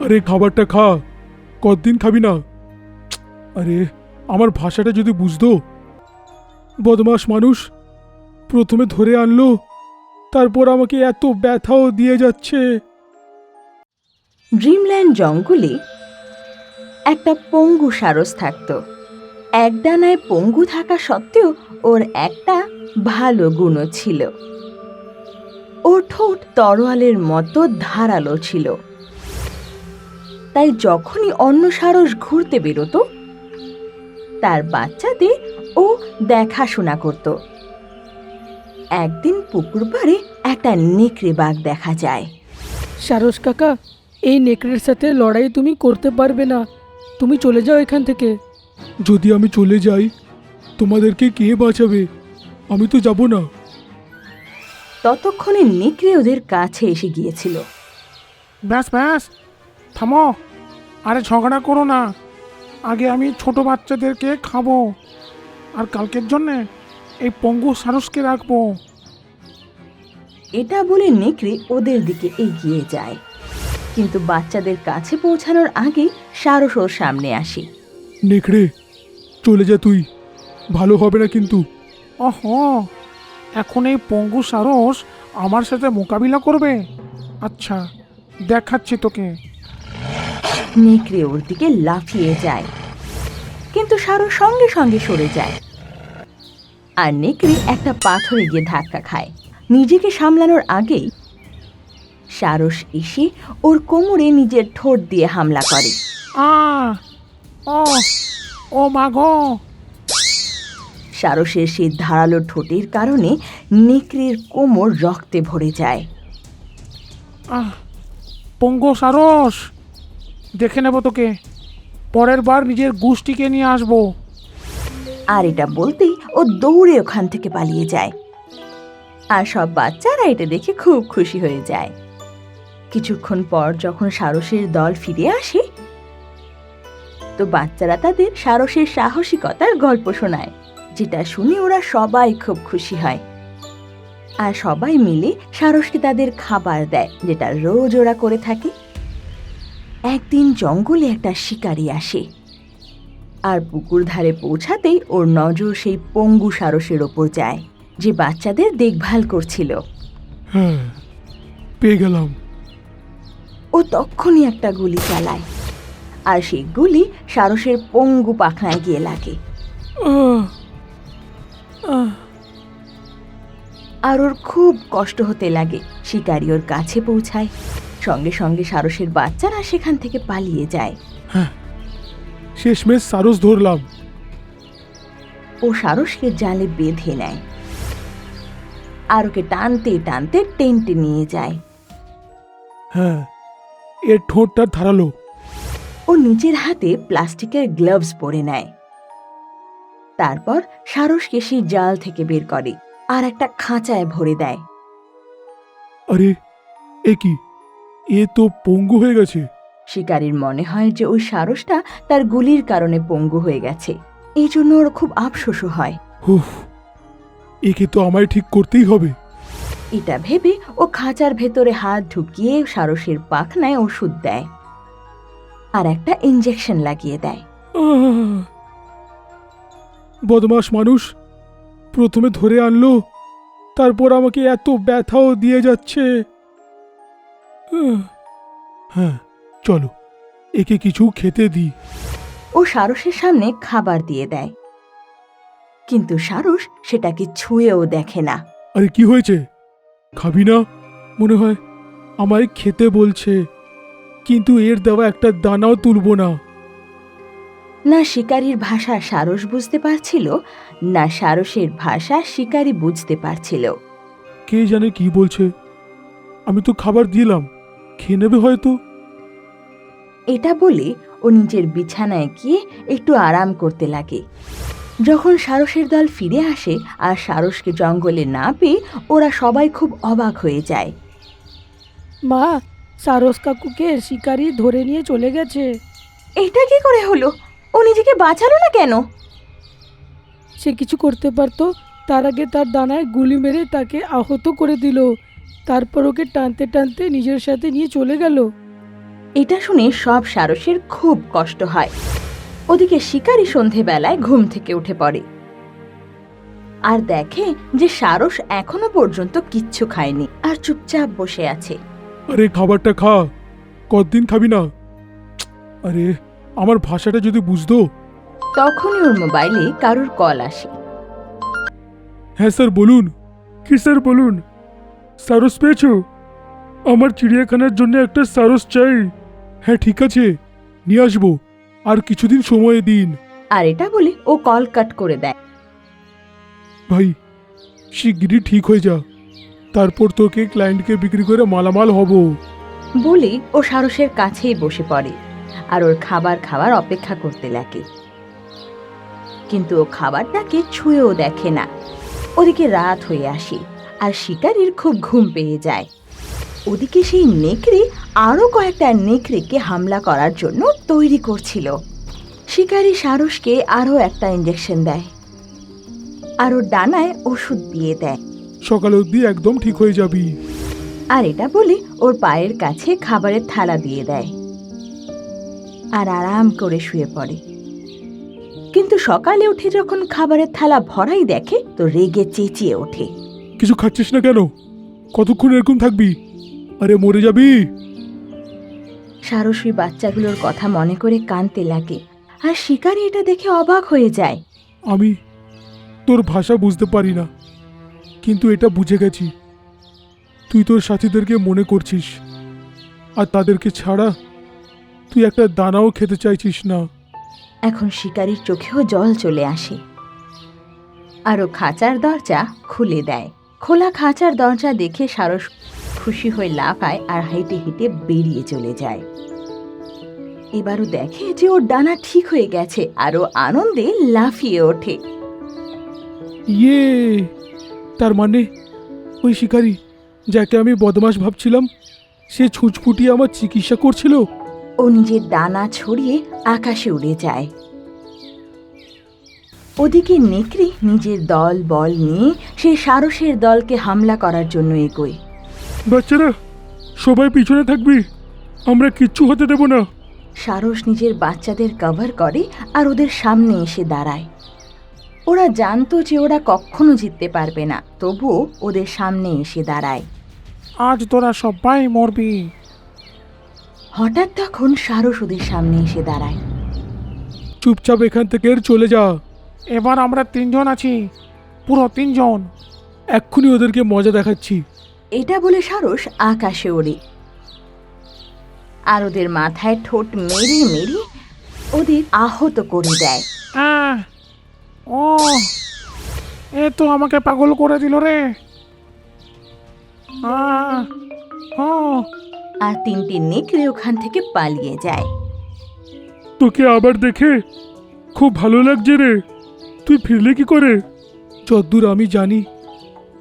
আরে খাবারটা খা, কতদিন খাবি না? আরে আমার ভাষাটা যদি বুঝতো। বদমাস মানুষ, প্রথমে ধরে আনলো, তারপর আমাকে এত ব্যথাও দিয়ে যাচ্ছে। ড্রিমল্যান্ড জঙ্গলে একটা পঙ্গু সারস থাকত। এক ডানায় পঙ্গু থাকা সত্ত্বেও ওর একটা ভালো গুণও ছিল। ওর ঠোঁট তরোয়ালের মতো ধারালো ছিল। তাই যখনই অন্য সারস ঘুরতে বেরোতো, তার বাচ্চাদের ও দেখাশোনা করত। একদিন পুকুর পাড়ে একটা নেকড়ে বাঘ দেখা যায়। সারস কাকা, এই নেকড়ের সাথে লড়াই তুমি করতে পারবে না, তুমি চলে যাও এখান থেকে। যদি আমি চলে যাই, তোমাদেরকে কে বাঁচাবে? আমি তো যাব না। ততক্ষণে নেকড়ে ওদের কাছে এসে গিয়েছিল। ব্যাস ব্যাস, থামো। আরে ঝগড়া করো না, আগে আমি ছোট বাচ্চাদেরকে খাবো, আর কালকের জন্যে এই পঙ্গু সারসকে রাখবো। এটা বলে নেকড়ে ওদের দিকে এগিয়ে যায়, কিন্তু বাচ্চাদের কাছে পৌঁছানোর আগেই সারস ওর সামনে আসে। নেকড়ে, চলে যা তুই, ভালো হবে না কিন্তু। ওহো, এখন এই পঙ্গু সারস আমার সাথে মোকাবিলা করবে? আচ্ছা, দেখাচ্ছি তোকে। নেকড়ে ওর দিকে লাফিয়ে যায়, কিন্তু সারস সঙ্গে সঙ্গে সরে যায়, আর নেকড়ে একটা পাথরে গিয়ে ধাক্কা খায়। নিজেকে সামলানোর আগেই সারস এসে ওর কোমরে নিজের ঠোঁট দিয়ে হামলা করে। আ ও ও মা গো! সারসের সেই ধারালো ঠোঁটের কারণে নেকড়ের কোমর রক্তে ভরে যায়। আহ, পঙ্গু সারস, দেখে নেব তোকে, পরের বার নিজের গোষ্ঠীকে নিয়ে আসবো। আর এটা বলতেই ও দৌড়ে ওখান থেকে পালিয়ে যায়, আর সব বাচ্চারা এটা দেখে খুব খুশি হয়ে যায়। কিছুক্ষণ পর যখন সারসের দল ফিরে আসে, তো বাচ্চারা তাদের সারসের সাহসিকতার গল্প শোনায়, যেটা শুনে ওরা সবাই খুব খুশি হয়। আর সবাই মিলে সারসকে তাদের খাবার দেয়, যেটা রোজ ওরা করে থাকে। একদিন জঙ্গলে একটা শিকারী আসে, আর পুকুর ধারে পৌঁছাতেই ওর নজর সেই পঙ্গু সারসের ওপর যায়, যে বাচ্চাদের দেখভাল করছিল। হ্যাঁ, পেয়ে গেলাম। ও তক্ষুনি একটা গুলি চালায়, আর সেই গুলি সারসের পঙ্গু পাখনায় গিয়ে লাগে। আহ, আহ, আর ওর খুব কষ্ট হতে লাগে। শিকারী ওর কাছে পৌঁছায়, সঙ্গে সঙ্গে সারসের বাচ্চারা সেখান থেকে পালিয়ে যায়। শেষমেশ সারস ধরলাম। ও সারসকে জালে বেঁধে নেয়, আর ওকে টানতে টানতে টেন্টে নিয়ে যায়। হ্যাঁ, এর ঠোঁটটা ধারালো। ও নিজের হাতে প্লাস্টিকের গ্লাভস পরে নেয়। তারপর সারসকে সেই জাল থেকে বের করে আর একটা খাঁচায় ভরে দেয়। আরে এ কি, এ তো পঙ্গু হয়ে গেছে। শিকারীর মনে হয় যে ওই সারসটা তার গুলির কারণে পঙ্গু হয়ে গেছে, এই জন্য ওর খুব আফসোসও হয়। হুফ, একে তো আমায় ঠিক করতেই হবে। এটা ভেবে ও খাঁচার ভেতরে হাত ঢুকিয়ে সারসের পাখনায় ওষুধ দেয়, আর একটা ইঞ্জেকশন লাগিয়ে দেয়। আহ! বদমাস মানুষ, প্রথমে ধরে আনলো, তারপর আমাকে এত ব্যথাও দিয়ে যাচ্ছে। হ্যাঁ, চলো একে কিছু খেতে দিই। ও সারসের সামনে খাবার দিয়ে দেয়, কিন্তু সারস সেটাকে ছুঁয়েও দেখে না। আরে কি হয়েছে? খাবি না? মনে হয় আমায় খেতে বলছে, কিন্তু এর দেওয়া একটা দানাও তুলবো না। না শিকারীর ভাষা সারস বুঝতে পারছিল, না সারসের ভাষা শিকারী বুঝতে পারছিল। কে জানে কি বলছে। আমি তো খাবার দিলাম, খেয়ে নেবে হয়তো। এটা বলে ও নিজের বিছানায় গিয়ে একটু আরাম করতে লাগে। যখন সারসের দল ফিরে আসে আর সারসকে জঙ্গলে না পেয়ে ওরা সবাই খুব অবাক হয়ে যায়। মা, সারস কাকুকে শিকারি ধরে নিয়ে চলে গেছে। এটা কি করে হলো? ও নিজেকে বাঁচালো না কেন? সে কিছু করতে পারতো, তার আগে তার ডানায় গুলি মেরে তাকে আহত করে দিল, তারপর ওকে টানতে টানতে নিজের সাথে নিয়ে চলে গেল। এটা শুনে সব সারসের খুব কষ্ট হয়। ওদিকে শিকারী সন্ধেবেলায় ঘুম থেকে উঠে পড়ে আর দেখে যে সারস এখনো পর্যন্ত কিচ্ছু খায়নি আর চুপচাপ বসে আছে। আরে খাবারটা খা, কতদিন খাবি না? আরে আমার ভাষাটা যদি বুঝতো। তখনই ওর মোবাইলে কারোর কল আসে। হ্যাঁ স্যার বলুন। কি স্যার বলুন? সারস পেয়েছো? আমার চিড়িয়াখানার জন্য একটা সারস চাই। হ্যাঁ ঠিক আছে, নিয়ে আসবো, আর কিছুদিন সময় দিন। আর এটা বলে ও কল কাট করে দেয়। ভাই শিগগিরই ঠিক হয়ে যা, তারপর তোকে ক্লায়েন্টকে বিক্রি করে মালামাল হব। বলে ও সারসের কাছেই বসে পড়ে আর ওর খাবার খাওয়ার অপেক্ষা করতে লাগে। কিন্তু ও খাবারটাকে ছুঁয়েও দেখে না। ওদিকে রাত হয়ে আসে আর শিকারীর খুব ঘুম পেয়ে যায়। ওদিকে সেই নেকড়ে আরো কয়েকটা নেকড়েকে হামলা করার জন্য তৈরি করছিল। শিকারী সারসকে আরো একটা ইঞ্জেকশন দেয় আর ওর ডানায় ওষুধ দিয়ে দেয়। সকাল অবধি একদম ঠিক হয়ে যাবি। আর এটা বলে ওর পায়ের কাছে খাবারের থালা দিয়ে দেয় আর আরাম করে শুয়ে পড়ে। কিন্তু সকালে উঠে যখন খাবারের থালা ভরাই দেখে তো রেগে চেঁচিয়ে ওঠে। কিছু খাচ্ছিস না কেন? কতক্ষণ এরকম থাকবি? আরে মরে যাবি। সারস ওই বাচ্চাগুলোর কথা মনে করে কাঁদতে লাগে আর শিকারী এটা দেখে অবাক হয়ে যায়। আমি তোর ভাষা বুঝতে পারি না, কিন্তু এটা বুঝে গেছি তুই তোর সাথীদেরকে মনে করছিস, আর তাদেরকে ছাড়া তুই একটা দানাও খেতে চাইছিস না। এখন শিকারীর চোখেও জল চলে আসে আর ও খাঁচার দরজা খুলে দেয়। খোলা খাঁচার দরজা দেখে সারস খুশি হয়ে লাফায় আর হেঁটে হেঁটে বেরিয়ে চলে যায়। এবারও দেখে যে ওর ডানা ঠিক হয়ে গেছে আর ও আনন্দে লাফিয়ে ওঠে। ইয়ে, তার মানে ওই শিকারী যাকে আমি বদমাশ ভাবছিলাম সে ছুঁচফুটিয়ে আমার চিকিৎসা করছিল। ও নিজের ডানা ছড়িয়ে আকাশে উড়ে যায়। ওদিকে নেকড়ে নিজের দল বল নিয়ে সেই সারসের দলকে হামলা করার জন্য এগোয়। বাচ্চারা সবাই পিছনে থাকবি, আমরা কিচ্ছু হতে দেব না। সারস নিজের বাচ্চাদের কভার করে আর ওদের সামনে এসে দাঁড়ায়। ওরা জানতো যে ওরা কখনো জিততে পারবে না, তবুও ওদের সামনে এসে দাঁড়ায়। আজ তোরা সবাই মরবি। হঠাৎ তখন সারস ওদের সামনে এসে দাঁড়ায়। চুপচাপ এখান থেকে চলে যা। এবার আমরা 3 জন আছি, পুরো 3 জন। এক্ষুনি ওদেরকে মজা দেখাচ্ছি। এটা বলে সারস আকাশে ওড়ে আর ওদের মাথায় ঠোঁট মেরে মেরে ওদের আহত করে দেয়। আহ, ও এ তো আমাকে পাগল করে দিল রে। আহ, ও আর 3টে নেকড়ে ওখান থেকে পালিয়ে যায়। তোকে আবার দেখে খুব ভালো লাগছে রে। তুই ফিরলে কি করে? যদ্দূর আমি জানি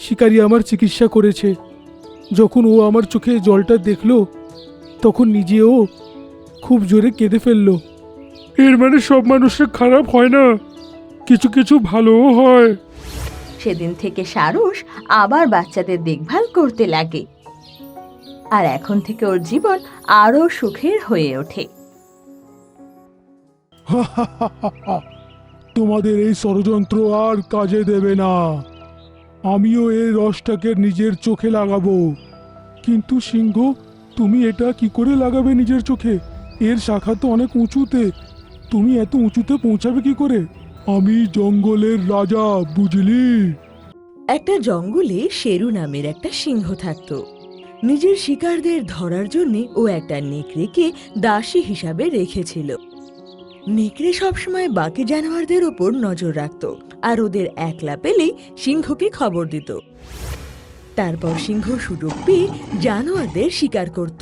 শিকারী আমার চিকিৎসা করেছে। যখন ও আমার চোখে জলটা দেখলো তখন নিজেও খুব জোরে কেঁদে ফেললো। এর মানে সব মানুষের খারাপ হয় না, কিছু কিছু ভালোও হয়। সেদিন থেকে সারস আবার বাচ্চাদের দেখভাল করতে লাগে আর এখন থেকে ওর জীবন আরো সুখের হয়ে ওঠে। তোমাদের এই ষড়যন্ত্র আর কাজে দেবে না। আমিও এই রসটাকে নিজের চোখে লাগাবো। কিন্তু সিংহ, তুমি এটা কি করে লাগাবে নিজের চোখে? এর শাখা তো অনেক উঁচুতে, তুমি এত উঁচুতে পৌঁছাবে কি করে? আমি জঙ্গলের রাজা, বুঝলি? একটা জঙ্গলে শেরু নামের একটা সিংহ থাকত। নিজের শিকারদের ধরার জন্য ও একটা নেকড়েকে দাসী হিসাবে রেখেছিল। নেকড়ে সবসময় বাকি জানোয়ারদের ওপর নজর রাখত আর ওদের একলা পেলেই সিংহকে খবর দিত। তারপর সিংহ সুযোগ পেয়ে জানোয়ারদের শিকার করত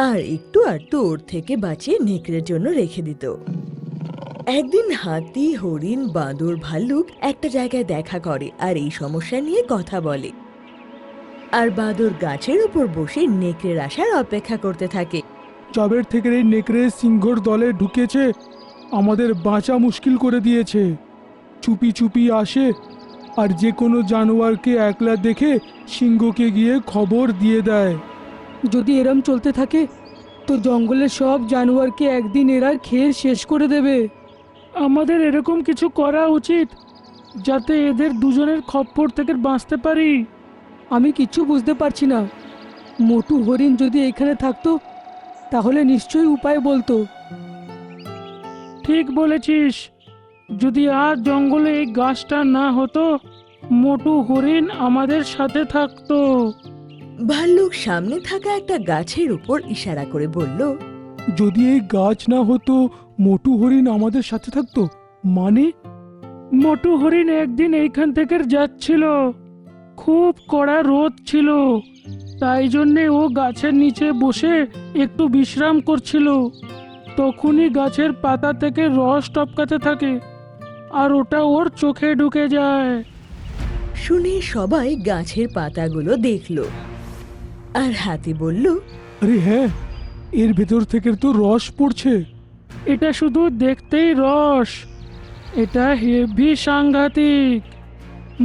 আর একটু আধটু ওর থেকে বাঁচিয়ে নেকড়ের জন্য রেখে দিত। একদিন হাতি, হরিণ, বাঁদর, ভাল্লুক একটা জায়গায় দেখা করে আর এই সমস্যা নিয়ে কথা বলে। আর বাঁদর গাছের উপর বসে নেকড়ের আসার অপেক্ষা করতে থাকে। চাবের থেকে এই নেকড়ে সিংহর দলে ঢুকেছে, আমাদের বাঁচা মুশকিল করে দিয়েছে। চুপি চুপি আসে আর যে কোনো জানোয়ারকে একলা দেখে সিংহকে গিয়ে খবর দিয়ে দেয়। যদি এরম চলতে থাকে তো জঙ্গলের সব জানোয়ারকে একদিন এরা খেয়ে শেষ করে দেবে। আমাদের এরকম কিছু করা উচিত যাতে এদের দুজনের খপ্পর থেকে বাঁচতে পারি। আমি কিচ্ছু বুঝতে পারছি না। মোটু হরিণ যদি এখানে থাকতো তাহলে নিশ্চয়ই উপায় বলতো। ঠিক বলেছিস, যদি আজ জঙ্গলে এই গাছটা না হতো, মোটু হরিণ আমাদের সাথে থাকতো। ভাল্লুক সামনে থাকা একটা গাছের উপর ইশারা করে বলল, যদি এই গাছ না হতো, মোটু হরিণ আমাদের সাথে থাকতো মানে? মোটু হরিণ একদিন এইখান থেকে যাচ্ছিল, খুব কড়া রোদ ছিল, তাই জন্যে ও গাছের নিচে বসে একটু বিশ্রাম করছিল। তখনই গাছের পাতা থেকে রস টপকাতে থাকে আর ওটা ওর চোখে ঢুকে যায়। শুনে সবাই গাছের পাতাগুলো দেখলো। আর হাতি বলল, আরে হ্যাঁ, এর ভেতর থেকে তো রস পড়ছে। এটা শুধু দেখতেই রস, এটা হেভি সাংঘাতিক।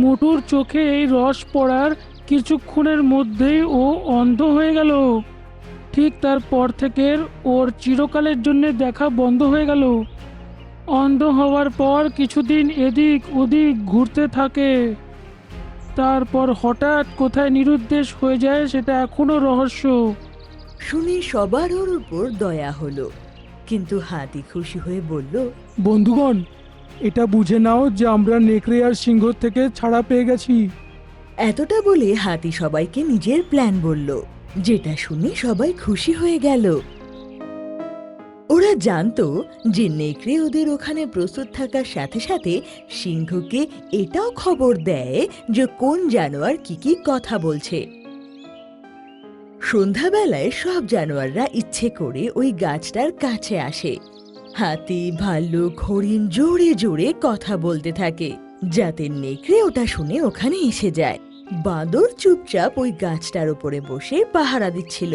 মোটুর চোখে এই রস পড়ার কিছুক্ষণের মধ্যেই ও অন্ধ হয়ে গেল। ঠিক তারপর থেকে ওর চিরকালের জন্য দেখা বন্ধ হয়ে গেল। অন্ধ হওয়ার পর কিছুদিন এদিক ওদিক ঘুরতে থাকে, তারপর হঠাৎ কোথায় নিরুদ্দেশ হয়ে যায় সেটা এখনো রহস্য। শুনে সবার ওর উপর দয়া হলো, কিন্তু হাতি খুশি হয়ে বলল, বন্ধুগণ, এটা বুঝে নাও যে আমরা নেকড়ে আর সিংহ থেকে ছাড়া পেয়ে গেছি। এতটা বলে হাতি সবাইকে নিজের প্ল্যান বলল, যেটা শুনে সবাই খুশি হয়ে গেল। ওরা জানতো যে নেকড়ে ওদের ওখানে প্রস্তুত থাকার সাথে সাথে সিংহকে এটাও খবর দেয় যে কোন জানোয়ার কি কি কথা বলছে। সন্ধ্যাবেলায় সব জানোয়াররা ইচ্ছে করে ওই গাছটার কাছে আসে। হাতি, ভাল্লুক, হরিণ জোরে জোরে কথা বলতে থাকে যাতে নেকড়ে ওটা শুনে ওখানে এসে যায়। বাঁদর চুপচাপ ওই গাছটার উপরে বসে পাহারা দিচ্ছিল।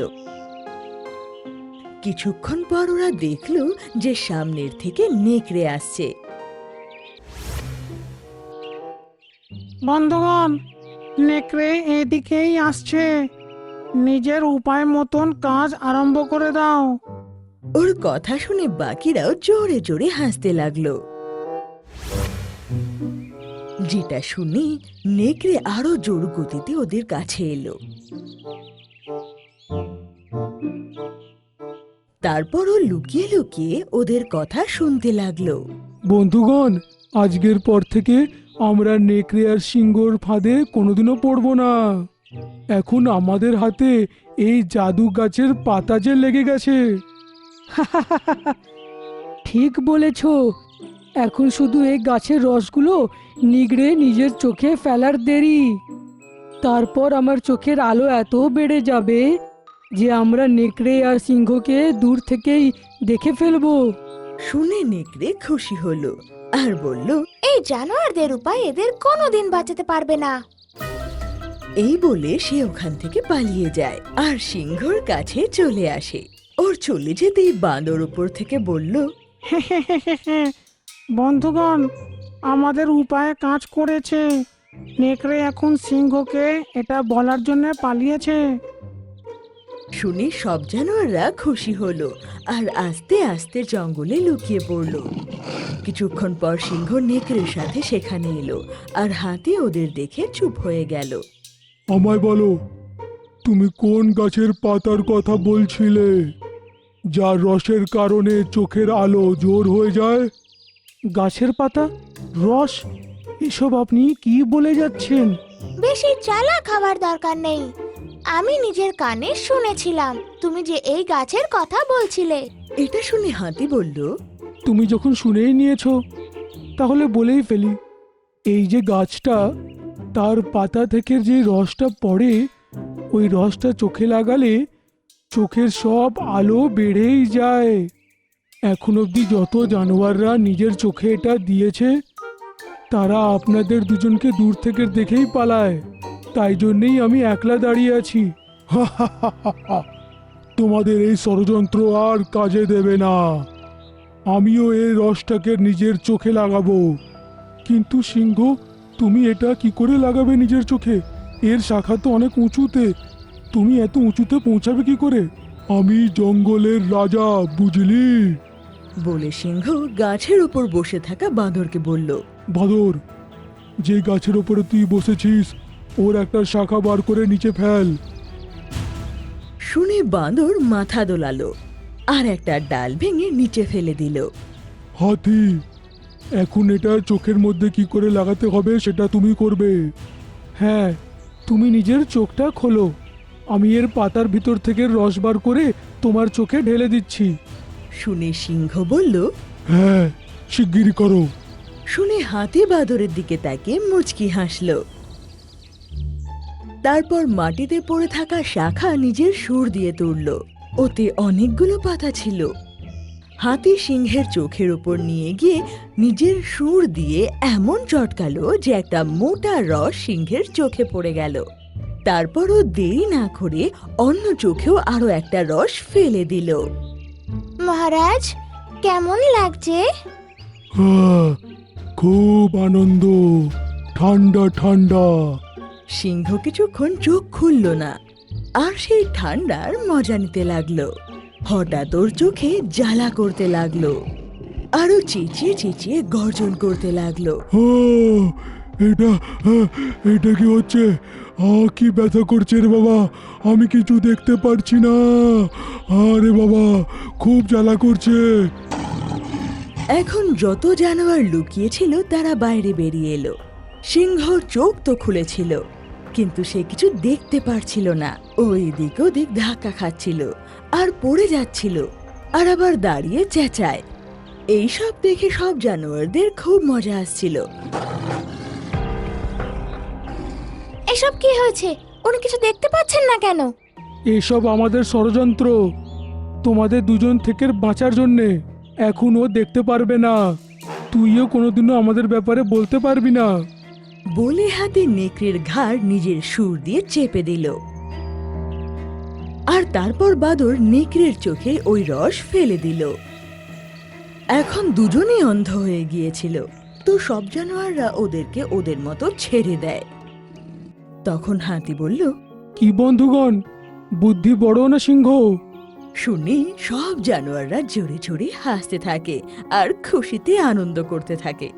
কিছুক্ষণ পর ওরা দেখল যে সামনের থেকে নেকড়ে আসছে। বন্ধুগণ, নেকড়ে এদিকেই আসছে, নিজের উপায় মতন কাজ আরম্ভ করে দাও। ওর কথা শুনে বাকিরাও জোরে জোরে হাসতে লাগলো। যেটা শুনে নেকড়ে আরো জোর গতিতে ওদের কাছে এলো। তারপর ও লুকিয়ে লুকিয়ে ওদের কথা শুনতে লাগলো। বন্ধুগণ, আজকের পর থেকে আমরা নেকড়ে আর সিংহর ফাঁদে কোনোদিনও পড়ব না। এখন আমাদের হাতে এই জাদু গাছের পাতা যে লেগে গেছে। ঠিক বলেছ। এখন শুধু এই গাছের রসগুলো নিগড়ে নিজের চোখে ফেলার দেরি। তারপর আমার চোখের আলো এত বেড়ে যাবে যে আমরা নেকড়ে আর সিংহকে দূর থেকেই দেখে ফেলবো। শুনে নেকড়ে খুশি হলো আর বলল, এই জানোয়ারদের উপায় এদের কোনোদিন বাঁচাতে পারবে না। এই বলে সে ওখান থেকে পালিয়ে যায় আর সিংহর কাছে চলে আসে। ওর চলে যেতেই বাঁদর উপর থেকে বলল, বন্ধুগণ, আমাদের উপায় কাজ করেছে। নেকড়ে এখন সিংহকে এটা বলার জন্য পালিয়েছে। শুনে সব জানোয়াররা খুশি হলো আর আস্তে আস্তে জঙ্গলে লুকিয়ে পড়ল। কিছুক্ষণ পর সিংহ নেকড়ের সাথে সেখানে এলো আর হাতি ওদের দেখে চুপ হয়ে গেল। আমায় বলো, তুমি কোন গাছের পাতার কথা বলছিলে, যার রসের কারণে চোখের আলো জোর হয়ে যায়? গাছের পাতা, রস, এসব আপনি কি বলে যাচ্ছেন? বেশি চালাক হওয়ার দরকার নেই। আমি নিজের কানে শুনেছিলাম তুমি যে এই গাছের কথা বলছিলে। এটা শুনে হাতি বলল, তুমি যখন শুনেই নিয়েছো তাহলে বলেই ফেলি। এই যে গাছটা, তার পাতা থেকে যে রসটা পড়ে, ওই রসটা চোখে লাগালে চোখের সব আলো বেড়েই যায়। এখন অবধি যত জানোয়াররা নিজের চোখে এটা দিয়েছে তারা আপনাদের দুজনকে দূর থেকে দেখেই পালায়। তাই জন্যেই আমি একলা দাঁড়িয়ে আছি। তোমাদের এই ষড়যন্ত্র আর কাজে দেবে না। আমিও এই রসটাকে নিজের চোখে লাগাবো। কিন্তু সিংহ, তুমি এটা কি করে লাগাবে নিজের চোখে? এর শাখা তো অনেক উঁচুতে, তুমি এত উঁচুতে পৌঁছাবে কি করে? আমি জঙ্গলের রাজা, বুঝলি? বলে সিংহ গাছের উপর বসে থাকা বাঁদরকে বলল। বাদর, যে গাছের ওপরে তুই বসেছিস ওর একটা শাখা বার করে নিচে ফেল। শুনে বাঁদর মাথা দোলালো আর একটা ডাল ভেঙে নিচে ফেলে দিল। হাতি, এখন এটা চোখের মধ্যে কি করে লাগাতে হবে সেটা তুমি করবে। হ্যাঁ, তুমি নিজের চোখটা খোলো, আমি এর পাতার ভিতর থেকে রস বার করে তোমার চোখে ঢেলে দিচ্ছি। শুনে সিংহ বলল। হ্যাঁ, শিগগিরই করো। শুনে হাতি বাঁদরের দিকে তাকিয়ে মুচকি হাসল। তারপর মাটিতে পড়ে থাকা শাখা নিজের সুর দিয়ে তুলল। ওতে অনেকগুলো পাতা ছিল। হাতি সিংহের চোখের উপর নিয়ে গিয়ে নিজের সুর দিয়ে এমন চটকালো যে একটা মোটা রস সিংহের চোখে পড়ে গেল। তারপরও দেরি না করে অন্য চোখেও আরো একটা রস ফেলে দিল। মহারাজ, কেমন লাগছে? হ্যাঁ, খুব আনন্দ, ঠান্ডা ঠান্ডা। সিংহ কিছুক্ষণ চোখ খুলল না আর সেই ঠান্ডার মজা নিতে লাগলো। হঠাৎ ওর চোখে জ্বালা করতে লাগলো, আরো চেঁচিয়ে চেঁচিয়ে গর্জন করতে লাগলো। এটা এটা কি হচ্ছে? কি ব্যথা করছে রে বাবা, আমি কিছু দেখতে পারছি না। আরে বাবা, খুব জ্বালা করছে। এখন যত জানোয়ার লুকিয়েছিল তারা বাইরে বেরিয়ে এলো। সিংহর চোখ তো খুলেছিল, কিন্তু সে কিছু দেখতে পারছিল না। ওই দিক ওদিক ধাক্কা খাচ্ছিল আর পড়ে যাচ্ছিল, আর আবার দাঁড়িয়ে চেঁচায়। এইসব দেখে সব জানোয়ারদের খুব মজা আসছিল। এসব কি হয়েছে? উনি কিছু দেখতে পাচ্ছেন না কেন? এসব আমাদের ষড়যন্ত্র, তোমাদের দুজন থেকে বাঁচার জন্যে। এখন ও দেখতে পারবে না, তুইও কোনোদিনও আমাদের ব্যাপারে বলতে পারবি না। বলে হাতে নেকড়ের ঘাড় নিজের সুর দিয়ে চেপে দিল। আর তারপর বাদর নেকড়ের চোখে ওই রস ফেলে দিল। এখন দুজনেই অন্ধ হয়ে গিয়েছিল, তো সব জানোয়াররা ওদেরকে ওদের মতো ছেড়ে দেয়। তখন হাতি বলল। কি বন্ধুগণ, বুদ্ধি বড় না সিংহ? শুনি সব জানোয়াররা জোরে জোরে হাসতে থাকে আর খুশিতে আনন্দ করতে থাকে।